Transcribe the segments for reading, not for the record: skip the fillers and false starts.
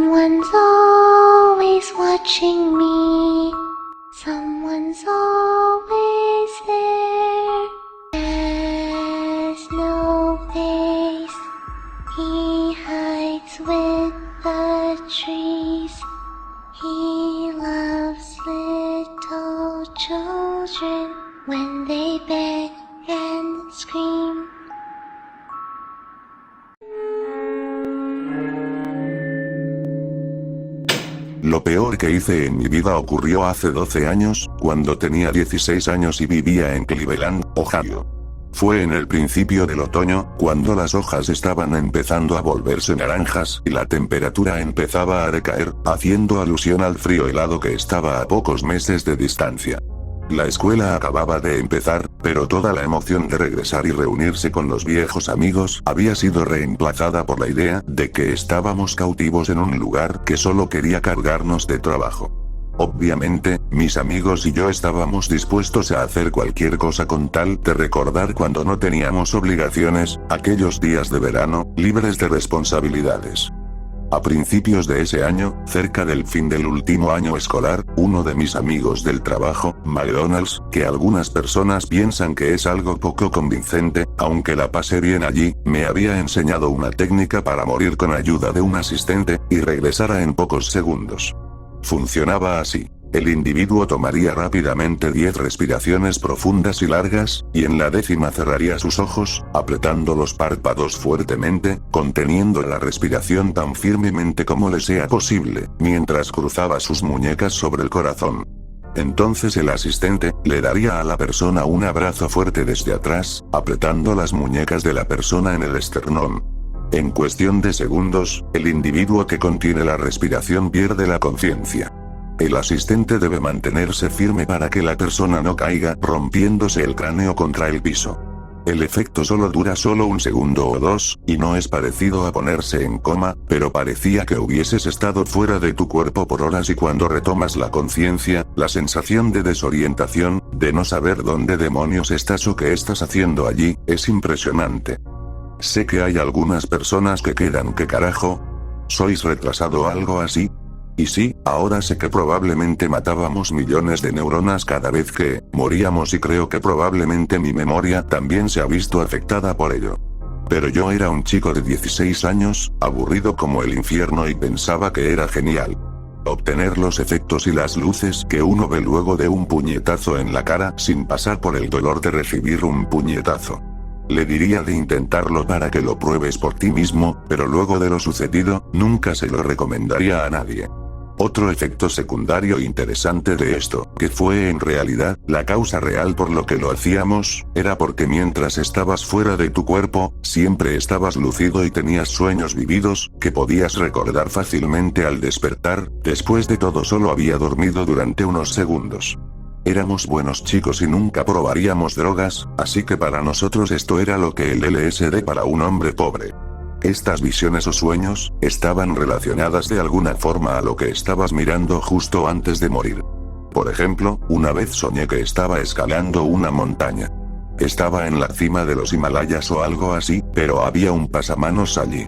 Someone's always watching me. Someone's always there. Has no face. He hides with the trees. He loves little children when they beg and scream. Lo peor que hice en mi vida ocurrió hace 12 años, cuando tenía 16 años y vivía en Cleveland, Ohio. Fue en el principio del otoño, cuando las hojas estaban empezando a volverse naranjas y la temperatura empezaba a decaer, haciendo alusión al frío helado que estaba a pocos meses de distancia. La escuela acababa de empezar, pero toda la emoción de regresar y reunirse con los viejos amigos había sido reemplazada por la idea de que estábamos cautivos en un lugar que solo quería cargarnos de trabajo. Obviamente, mis amigos y yo estábamos dispuestos a hacer cualquier cosa con tal de recordar cuando no teníamos obligaciones, aquellos días de verano, libres de responsabilidades. A principios de ese año, cerca del fin del último año escolar, uno de mis amigos del trabajo, McDonald's, que algunas personas piensan que es algo poco convincente, aunque la pasé bien allí, me había enseñado una técnica para morir con ayuda de un asistente, y regresara en pocos segundos. Funcionaba así. El individuo tomaría rápidamente 10 respiraciones profundas y largas, y en la 10ª cerraría sus ojos, apretando los párpados fuertemente, conteniendo la respiración tan firmemente como le sea posible, mientras cruzaba sus muñecas sobre el corazón. Entonces el asistente le daría a la persona un abrazo fuerte desde atrás, apretando las muñecas de la persona en el esternón. En cuestión de segundos, el individuo que contiene la respiración pierde la conciencia. El asistente debe mantenerse firme para que la persona no caiga, rompiéndose el cráneo contra el piso. El efecto solo dura solo un segundo o dos, y no es parecido a ponerse en coma, pero parecía que hubieses estado fuera de tu cuerpo por horas y cuando retomas la conciencia, la sensación de desorientación, de no saber dónde demonios estás o qué estás haciendo allí, es impresionante. Sé que hay algunas personas que quedan ¿qué carajo? ¿Sois retrasado o algo así? Y sí, ahora sé que probablemente matábamos millones de neuronas cada vez que moríamos y creo que probablemente mi memoria también se ha visto afectada por ello. Pero yo era un chico de 16 años, aburrido como el infierno y pensaba que era genial. Obtener los efectos y las luces que uno ve luego de un puñetazo en la cara sin pasar por el dolor de recibir un puñetazo. Le diría de intentarlo para que lo pruebes por ti mismo, pero luego de lo sucedido, nunca se lo recomendaría a nadie. Otro efecto secundario interesante de esto, que fue en realidad, la causa real por lo que lo hacíamos, era porque mientras estabas fuera de tu cuerpo, siempre estabas lúcido y tenías sueños vividos, que podías recordar fácilmente al despertar, después de todo solo había dormido durante unos segundos. Éramos buenos chicos y nunca probaríamos drogas, así que para nosotros esto era lo que el LSD para un hombre pobre. Estas visiones o sueños, estaban relacionadas de alguna forma a lo que estabas mirando justo antes de morir. Por ejemplo, una vez soñé que estaba escalando una montaña. Estaba en la cima de los Himalayas o algo así, pero había un pasamanos allí.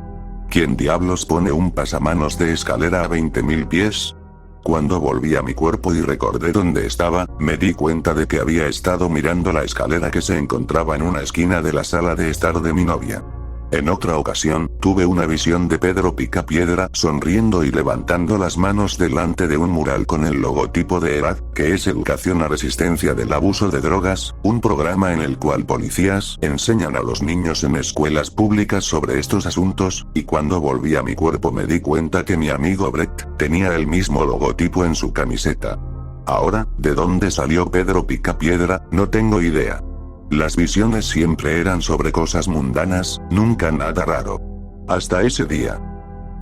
¿Quién diablos pone un pasamanos de escalera a 20.000 pies? Cuando volví a mi cuerpo y recordé dónde estaba, me di cuenta de que había estado mirando la escalera que se encontraba en una esquina de la sala de estar de mi novia. En otra ocasión, tuve una visión de Pedro Picapiedra sonriendo y levantando las manos delante de un mural con el logotipo de ERAD, que es Educación a Resistencia del Abuso de Drogas, un programa en el cual policías enseñan a los niños en escuelas públicas sobre estos asuntos, y cuando volví a mi cuerpo me di cuenta que mi amigo Brett tenía el mismo logotipo en su camiseta. Ahora, ¿de dónde salió Pedro Picapiedra? No tengo idea. Las visiones siempre eran sobre cosas mundanas, nunca nada raro. Hasta ese día.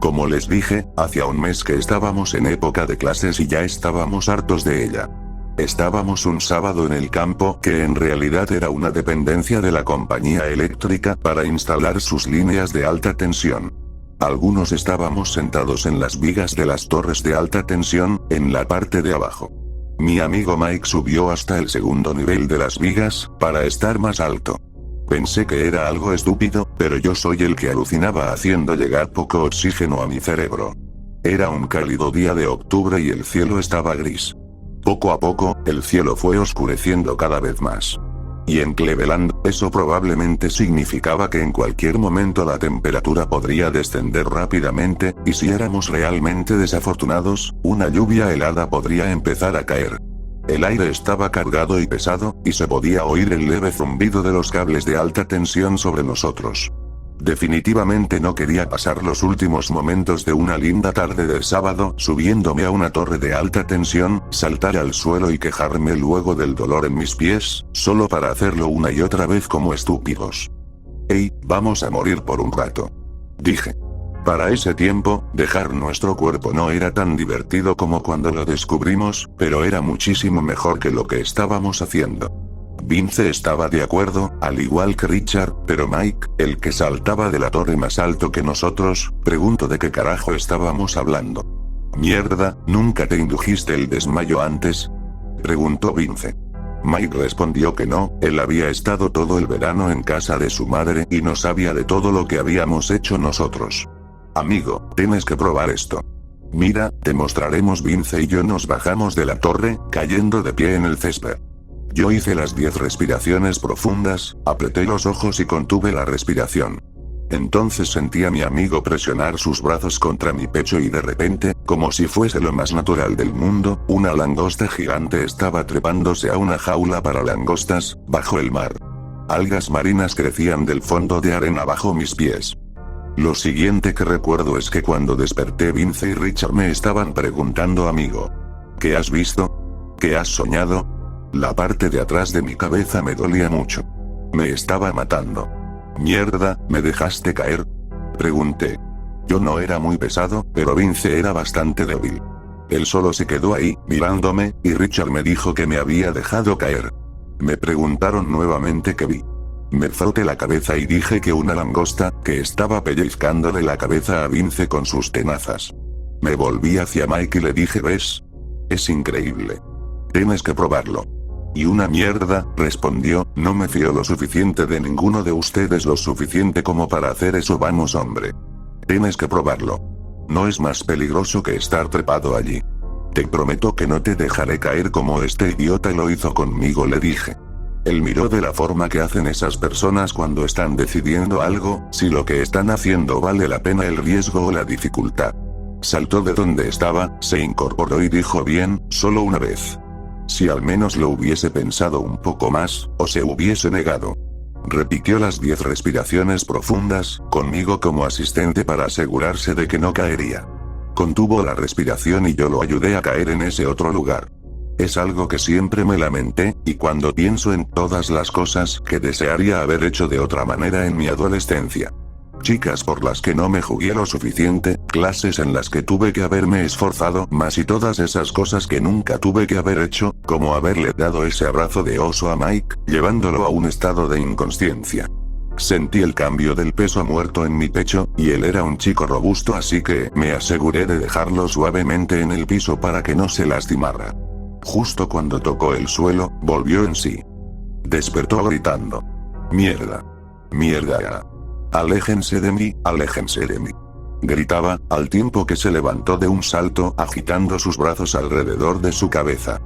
Como les dije, hacía un mes que estábamos en época de clases y ya estábamos hartos de ella. Estábamos un sábado en el campo, que en realidad era una dependencia de la compañía eléctrica para instalar sus líneas de alta tensión. Algunos estábamos sentados en las vigas de las torres de alta tensión, en la parte de abajo. Mi amigo Mike subió hasta el segundo nivel de las vigas, para estar más alto. Pensé que era algo estúpido, pero yo soy el que alucinaba haciendo llegar poco oxígeno a mi cerebro. Era un cálido día de octubre y el cielo estaba gris. Poco a poco, el cielo fue oscureciendo cada vez más. Y en Cleveland, eso probablemente significaba que en cualquier momento la temperatura podría descender rápidamente, y si éramos realmente desafortunados, una lluvia helada podría empezar a caer. El aire estaba cargado y pesado, y se podía oír el leve zumbido de los cables de alta tensión sobre nosotros. Definitivamente no quería pasar los últimos momentos de una linda tarde de sábado subiéndome a una torre de alta tensión, saltar al suelo y quejarme luego del dolor en mis pies, solo para hacerlo una y otra vez como estúpidos. «Hey, vamos a morir por un rato», dije. Para ese tiempo, dejar nuestro cuerpo no era tan divertido como cuando lo descubrimos, pero era muchísimo mejor que lo que estábamos haciendo. Vince estaba de acuerdo, al igual que Richard, pero Mike, el que saltaba de la torre más alto que nosotros, preguntó de qué carajo estábamos hablando. «Mierda, ¿nunca te indujiste el desmayo antes?», preguntó Vince. Mike respondió que no, él había estado todo el verano en casa de su madre y no sabía de todo lo que habíamos hecho nosotros. «Amigo, tienes que probar esto. Mira, te mostraremos». Vince y yo nos bajamos de la torre, cayendo de pie en el césped. Yo hice las 10 respiraciones profundas, apreté los ojos y contuve la respiración. Entonces sentí a mi amigo presionar sus brazos contra mi pecho y de repente, como si fuese lo más natural del mundo, una langosta gigante estaba trepándose a una jaula para langostas, bajo el mar. Algas marinas crecían del fondo de arena bajo mis pies. Lo siguiente que recuerdo es que cuando desperté Vince y Richard me estaban preguntando: «Amigo, ¿qué has visto? ¿Qué has soñado?». La parte de atrás de mi cabeza me dolía mucho. Me estaba matando. «¿Mierda, me dejaste caer?», pregunté. Yo no era muy pesado, pero Vince era bastante débil. Él solo se quedó ahí, mirándome, y Richard me dijo que me había dejado caer. Me preguntaron nuevamente qué vi. Me froté la cabeza y dije que una langosta, que estaba pellizcándole la cabeza a Vince con sus tenazas. Me volví hacia Mike y le dije: «¿Ves? Es increíble. Tienes que probarlo». «Y una mierda», respondió, «no me fío lo suficiente de ninguno de ustedes, lo suficiente como para hacer eso. Vamos, hombre. Tienes que probarlo. No es más peligroso que estar trepado allí. Te prometo que no te dejaré caer como este idiota lo hizo conmigo», le dije. Él miró de la forma que hacen esas personas cuando están decidiendo algo, si lo que están haciendo vale la pena el riesgo o la dificultad. Saltó de donde estaba, se incorporó y dijo: «Bien, solo una vez». Si al menos lo hubiese pensado un poco más, o se hubiese negado. Repitió las 10 respiraciones profundas, conmigo como asistente para asegurarse de que no caería. Contuvo la respiración y yo lo ayudé a caer en ese otro lugar. Es algo que siempre me lamenté, y cuando pienso en todas las cosas que desearía haber hecho de otra manera en mi adolescencia. Chicas por las que no me jugué lo suficiente, clases en las que tuve que haberme esforzado más y todas esas cosas que nunca tuve que haber hecho, como haberle dado ese abrazo de oso a Mike, llevándolo a un estado de inconsciencia. Sentí el cambio del peso muerto en mi pecho, y él era un chico robusto, así que me aseguré de dejarlo suavemente en el piso para que no se lastimara. Justo cuando tocó el suelo, volvió en sí. Despertó gritando: «¡Mierda! ¡Mierda! Aléjense de mí, aléjense de mí», gritaba, al tiempo que se levantó de un salto agitando sus brazos alrededor de su cabeza.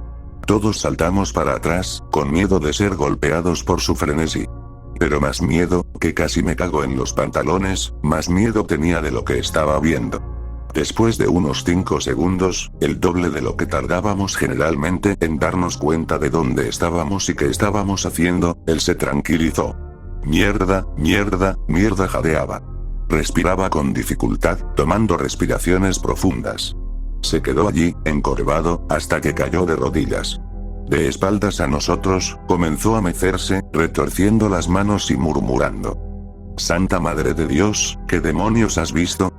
Todos saltamos para atrás, con miedo de ser golpeados por su frenesí. Pero más miedo, que casi me cago en los pantalones, más miedo tenía de lo que estaba viendo. Después de unos 5 segundos, el doble de lo que tardábamos generalmente en darnos cuenta de dónde estábamos y qué estábamos haciendo, él se tranquilizó. «Mierda, mierda, mierda», jadeaba. Respiraba con dificultad, tomando respiraciones profundas. Se quedó allí, encorvado, hasta que cayó de rodillas. De espaldas a nosotros, comenzó a mecerse, retorciendo las manos y murmurando: «Santa Madre de Dios, ¿qué demonios has visto?»,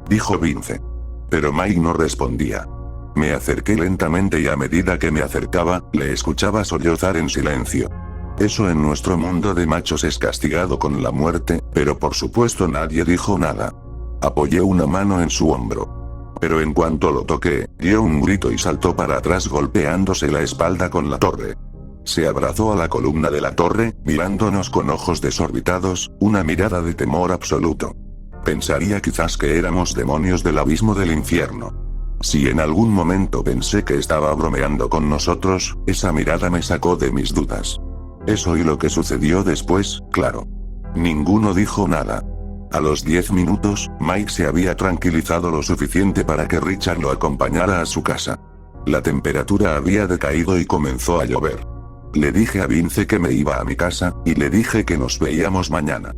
dijo Vince. Pero Mike no respondía. Me acerqué lentamente y a medida que me acercaba, le escuchaba sollozar en silencio. Eso en nuestro mundo de machos es castigado con la muerte, pero por supuesto nadie dijo nada. Apoyé una mano en su hombro. Pero en cuanto lo toqué, dio un grito y saltó para atrás golpeándose la espalda con la torre. Se abrazó a la columna de la torre, mirándonos con ojos desorbitados, una mirada de temor absoluto. Pensaría quizás que éramos demonios del abismo del infierno. Si en algún momento pensé que estaba bromeando con nosotros, esa mirada me sacó de mis dudas. Eso y lo que sucedió después, claro. Ninguno dijo nada. A los 10 minutos, Mike se había tranquilizado lo suficiente para que Richard lo acompañara a su casa. La temperatura había decaído y comenzó a llover. Le dije a Vince que me iba a mi casa, y le dije que nos veíamos mañana.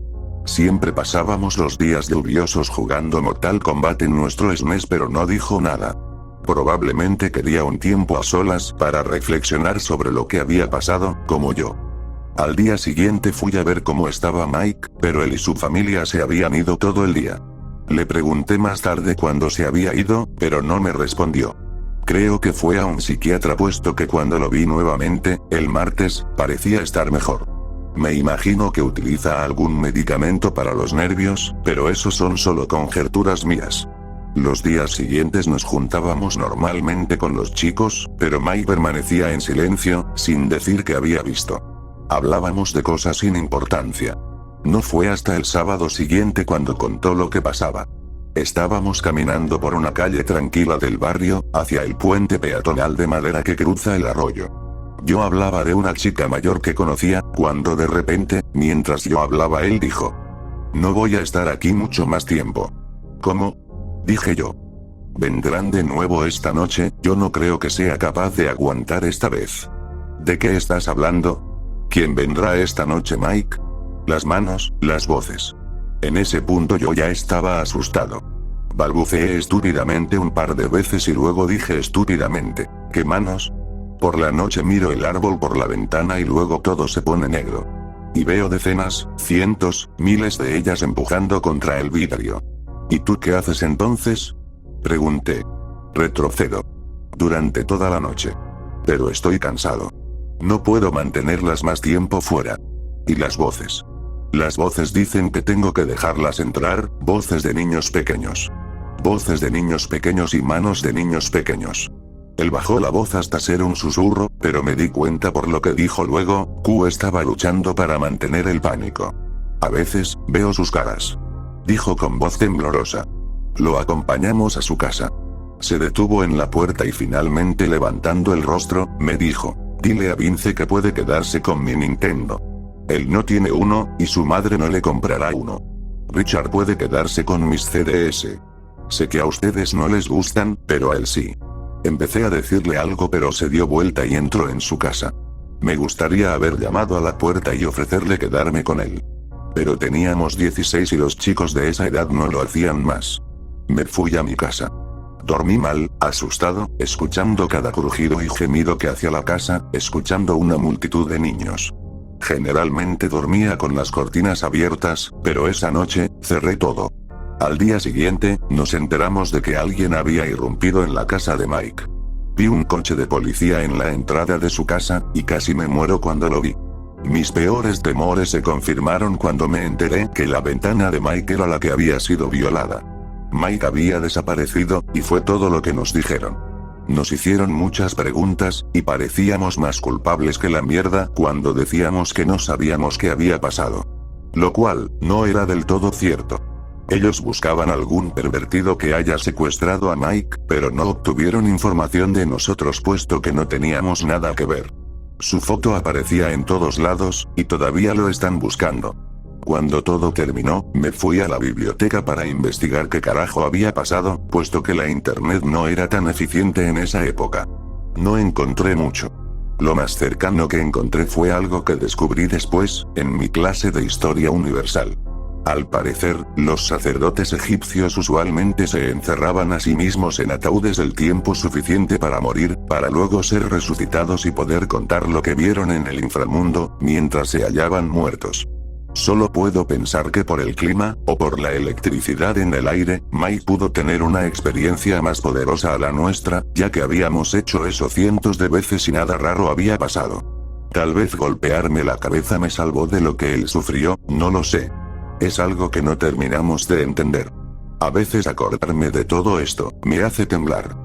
Siempre pasábamos los días lluviosos jugando Mortal Kombat en nuestro SNES, pero no dijo nada. Probablemente quería un tiempo a solas para reflexionar sobre lo que había pasado, como yo. Al día siguiente fui a ver cómo estaba Mike, pero él y su familia se habían ido todo el día. Le pregunté más tarde cuándo se había ido, pero no me respondió. Creo que fue a un psiquiatra, puesto que cuando lo vi nuevamente, el martes, parecía estar mejor. Me imagino que utiliza algún medicamento para los nervios, pero eso son solo conjeturas mías. Los días siguientes nos juntábamos normalmente con los chicos, pero Mike permanecía en silencio, sin decir que había visto. Hablábamos de cosas sin importancia. No fue hasta el sábado siguiente cuando contó lo que pasaba. Estábamos caminando por una calle tranquila del barrio, hacia el puente peatonal de madera que cruza el arroyo. Yo hablaba de una chica mayor que conocía, cuando de repente, mientras yo hablaba, él dijo: "No voy a estar aquí mucho más tiempo". ¿Cómo?, dije yo. "Vendrán de nuevo esta noche, yo no creo que sea capaz de aguantar esta vez". ¿De qué estás hablando? ¿Quién vendrá esta noche, Mike? Las manos, las voces. En ese punto yo ya estaba asustado. Balbuceé estúpidamente un par de veces y luego dije estúpidamente: ¿qué manos? Por la noche miro el árbol por la ventana y luego todo se pone negro. Y veo decenas, cientos, miles de ellas empujando contra el vidrio. ¿Y tú qué haces entonces?, pregunté. Retrocedo. Durante toda la noche. Pero estoy cansado. No puedo mantenerlas más tiempo fuera. ¿Y las voces? Las voces dicen que tengo que dejarlas entrar, voces de niños pequeños. Voces de niños pequeños y manos de niños pequeños. Él bajó la voz hasta ser un susurro, pero me di cuenta por lo que dijo luego: Q estaba luchando para mantener el pánico. A veces, veo sus caras. Dijo con voz temblorosa. Lo acompañamos a su casa. Se detuvo en la puerta y finalmente, levantando el rostro, me dijo: dile a Vince que puede quedarse con mi Nintendo. Él no tiene uno, y su madre no le comprará uno. Richard puede quedarse con mis CDs. Sé que a ustedes no les gustan, pero a él sí. Empecé a decirle algo, pero se dio vuelta y entró en su casa. Me gustaría haber llamado a la puerta y ofrecerle quedarme con él. Pero teníamos 16 y los chicos de esa edad no lo hacían más. Me fui a mi casa. Dormí mal, asustado, escuchando cada crujido y gemido que hacía la casa, escuchando una multitud de niños. Generalmente dormía con las cortinas abiertas, pero esa noche, cerré todo. Al día siguiente, nos enteramos de que alguien había irrumpido en la casa de Mike. Vi un coche de policía en la entrada de su casa, y casi me muero cuando lo vi. Mis peores temores se confirmaron cuando me enteré que la ventana de Mike era la que había sido violada. Mike había desaparecido, y fue todo lo que nos dijeron. Nos hicieron muchas preguntas, y parecíamos más culpables que la mierda cuando decíamos que no sabíamos qué había pasado. Lo cual, no era del todo cierto. Ellos buscaban algún pervertido que haya secuestrado a Mike, pero no obtuvieron información de nosotros puesto que no teníamos nada que ver. Su foto aparecía en todos lados, y todavía lo están buscando. Cuando todo terminó, me fui a la biblioteca para investigar qué carajo había pasado, puesto que la internet no era tan eficiente en esa época. No encontré mucho. Lo más cercano que encontré fue algo que descubrí después, en mi clase de historia universal. Al parecer, los sacerdotes egipcios usualmente se encerraban a sí mismos en ataúdes el tiempo suficiente para morir, para luego ser resucitados y poder contar lo que vieron en el inframundo, mientras se hallaban muertos. Solo puedo pensar que por el clima, o por la electricidad en el aire, Mike pudo tener una experiencia más poderosa a la nuestra, ya que habíamos hecho eso cientos de veces y nada raro había pasado. Tal vez golpearme la cabeza me salvó de lo que él sufrió, no lo sé. Es algo que no terminamos de entender. A veces acordarme de todo esto, me hace temblar.